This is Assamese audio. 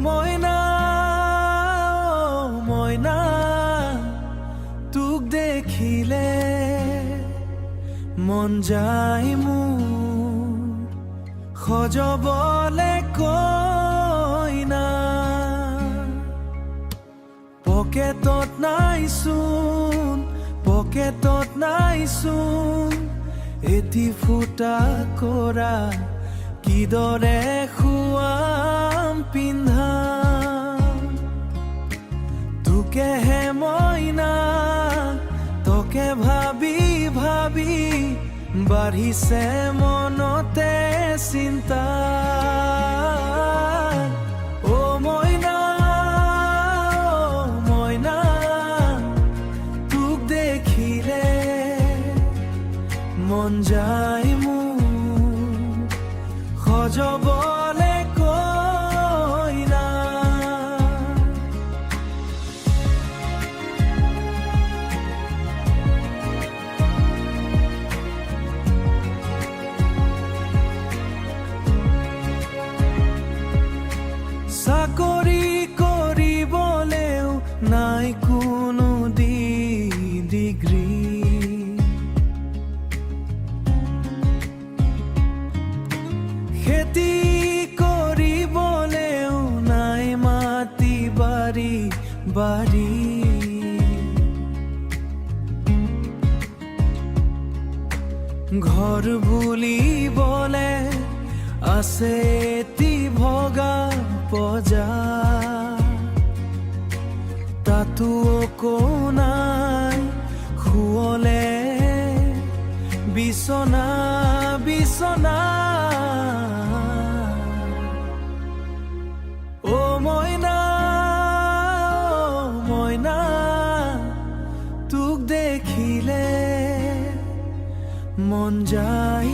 ময়না ময়না তোক দেখিলে মন যায় মোৰ সজবলে কইনা পকেটত নাইচোন এটি ফুটা কৰা কিদৰে খুৱাম পিন্ধা তোকেহে মইনা তোকে ভাবি ভাবি বাঢ়িছে মনতে চিন্তা অ মইনা মইনা তোক দেখিলে মন যায় মোৰ সজবলে কইনা চাকৰি কৰিবলেও নাই কোনো ডিগ্ৰী খেতি কৰিবলেও নাই মাটি বাৰী ঘৰ বুলিবলে আছে এটি ভগা পজা তাতো একো নাই শুৱলে বিছনা অ মইনা মইনা তোক দেখিলে মন যায়